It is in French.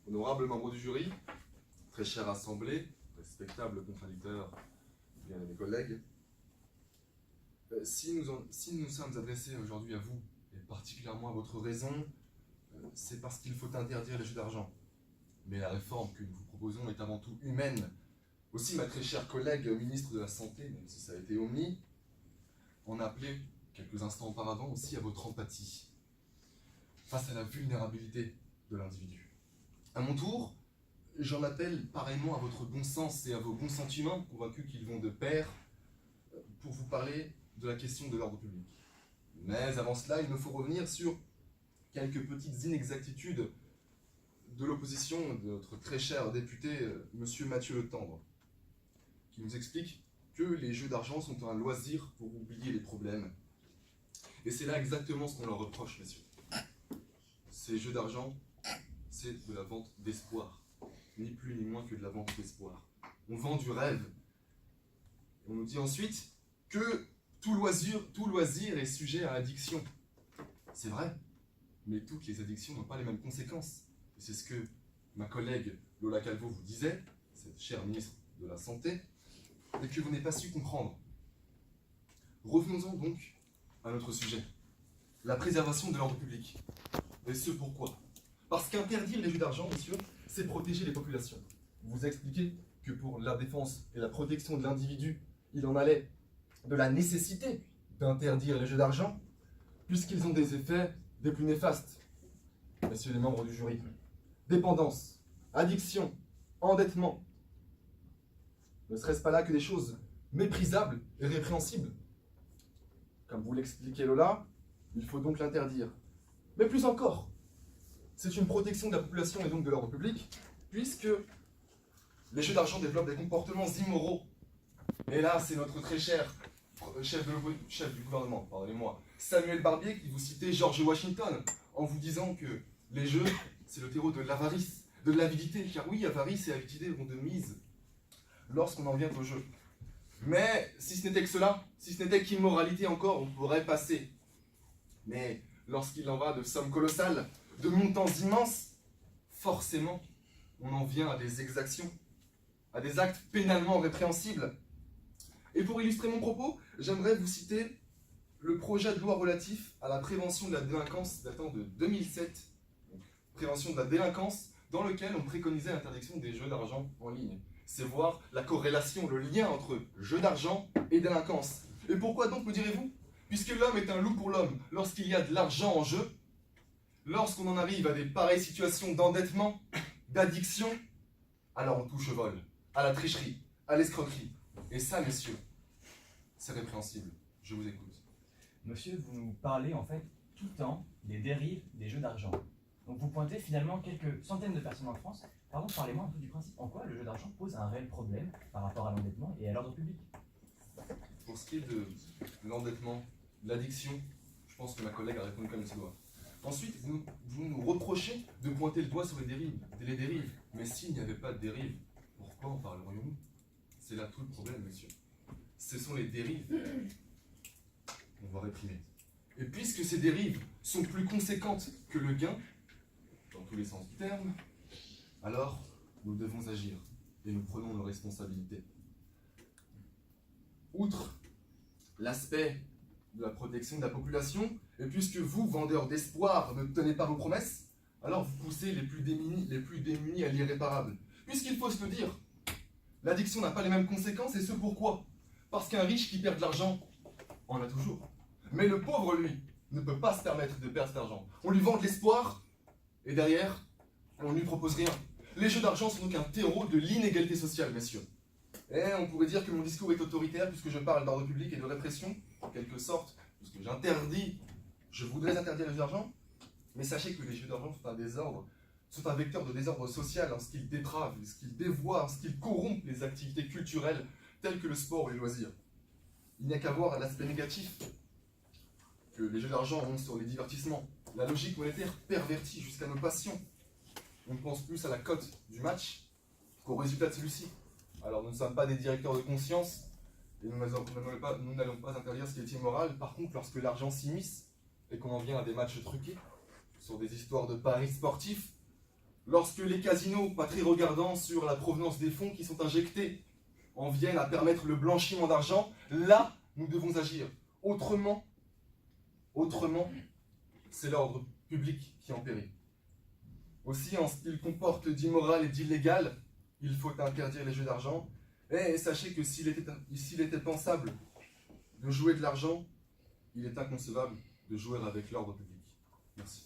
Honorables membres du jury, très chère assemblée, respectables contradicteurs, bien mes collègues, si nous sommes adressés aujourd'hui à vous, et particulièrement à votre raison, c'est parce qu'il faut interdire les jeux d'argent. Mais la réforme que nous vous proposons est avant tout humaine. Aussi, ma très chère collègue ministre de la Santé, même si ça a été omis, en a appelé quelques instants auparavant aussi à votre empathie face à la vulnérabilité de l'individu. À mon tour, j'en appelle pareillement à votre bon sens et à vos bons sentiments, convaincus qu'ils vont de pair, pour vous parler de la question de l'ordre public. Mais avant cela, il me faut revenir sur quelques petites inexactitudes de l'opposition de notre très cher député, monsieur Mathieu Le Tendre, qui nous explique que les jeux d'argent sont un loisir pour oublier les problèmes. Et c'est là exactement ce qu'on leur reproche, messieurs. Ces jeux d'argent, c'est de la vente d'espoir. Ni plus ni moins que de la vente d'espoir. On vend du rêve. Et on nous dit ensuite que tout loisir est sujet à addiction. C'est vrai, mais toutes les addictions n'ont pas les mêmes conséquences. Et c'est ce que ma collègue Lola Calvo vous disait, cette chère ministre de la Santé, et que vous n'avez pas su comprendre. Revenons-en donc à notre sujet, la préservation de l'ordre public. Et ce pourquoi? Parce qu'interdire les jeux d'argent, messieurs, c'est protéger les populations. Vous expliquez que pour la défense et la protection de l'individu, il en allait de la nécessité d'interdire les jeux d'argent, puisqu'ils ont des effets des plus néfastes. Messieurs les membres du jury, dépendance, addiction, endettement, ne serait-ce pas là que des choses méprisables et répréhensibles? Comme vous l'expliquez Lola, il faut donc l'interdire. Mais plus encore, c'est une protection de la population et donc de l'ordre public, puisque les jeux d'argent développent des comportements immoraux. Et là, c'est notre très cher chef du gouvernement, pardonnez-moi, Samuel Barbier, qui vous citait George Washington, en vous disant que les jeux, c'est le terreau de l'avarice, de l'avidité, car oui, avarice et avidité vont de mise lorsqu'on en vient au jeu. Mais si ce n'était que cela, si ce n'était qu'immoralité encore, on pourrait passer. Mais lorsqu'il en va de sommes colossales, de montants immenses, forcément, on en vient à des exactions, à des actes pénalement répréhensibles. Et pour illustrer mon propos, j'aimerais vous citer le projet de loi relatif à la prévention de la délinquance datant de 2007, donc prévention de la délinquance, dans lequel on préconisait l'interdiction des jeux d'argent en ligne. C'est voir la corrélation, le lien entre jeux d'argent et délinquance. Et pourquoi donc, me direz-vous? Puisque l'homme est un loup pour l'homme, lorsqu'il y a de l'argent en jeu, lorsqu'on en arrive à des pareilles situations d'endettement, d'addiction, alors on touche au vol, à la tricherie, à l'escroquerie. Et ça, messieurs, c'est répréhensible. Je vous écoute. Monsieur, vous nous parlez en fait tout le temps des dérives des jeux d'argent. Donc vous pointez finalement quelques centaines de personnes en France. Par contre, parlez-moi un peu du principe en quoi le jeu d'argent pose un réel problème par rapport à l'endettement et à l'ordre public. Pour ce qui est de l'endettement, l'addiction, je pense que ma collègue a répondu comme il se doit. Ensuite, vous nous reprochez de pointer le doigt sur les dérives. Mais s'il n'y avait pas de dérives, pourquoi en parlerions-nous? C'est là tout le problème, monsieur. Ce sont les dérives qu'on va réprimer. Et puisque ces dérives sont plus conséquentes que le gain, dans tous les sens du terme, alors nous devons agir et nous prenons nos responsabilités. Outre l'aspect de la protection de la population, et puisque vous, vendeurs d'espoir, ne tenez pas vos promesses, alors vous poussez les plus démunis à l'irréparable. Puisqu'il faut se le dire, l'addiction n'a pas les mêmes conséquences, et ce pourquoi? Parce qu'un riche qui perd de l'argent en a toujours. Mais le pauvre, lui, ne peut pas se permettre de perdre cet argent. On lui vend de l'espoir, et derrière, on ne lui propose rien. Les jeux d'argent sont donc un terreau de l'inégalité sociale, messieurs. Et on pourrait dire que mon discours est autoritaire, puisque je parle d'ordre public et de répression, en quelque sorte, puisque je voudrais interdire les jeux d'argent, mais sachez que les jeux d'argent sont un vecteur de désordre social en ce qu'ils dépravent, en ce qu'ils dévoient, en ce qu'ils corrompent les activités culturelles, telles que le sport ou les loisirs. Il n'y a qu'à voir l'aspect négatif que les jeux d'argent ont sur les divertissements. La logique monétaire pervertie jusqu'à nos passions. On pense plus à la cote du match qu'au résultat de celui-ci. Alors nous ne sommes pas des directeurs de conscience et nous n'allons pas interdire ce qui est immoral. Par contre, lorsque l'argent s'immisce et qu'on en vient à des matchs truqués sur des histoires de paris sportifs, Lorsque les casinos, pas très regardants sur la provenance des fonds qui sont injectés, en viennent à permettre le blanchiment d'argent, là, nous devons agir. Autrement, c'est l'ordre public qui en périt. Aussi, en ce qu'il comporte d'immoral et d'illégal, il faut interdire les jeux d'argent. Et sachez que s'il était pensable de jouer de l'argent, il est inconcevable de jouer avec l'ordre public. Merci.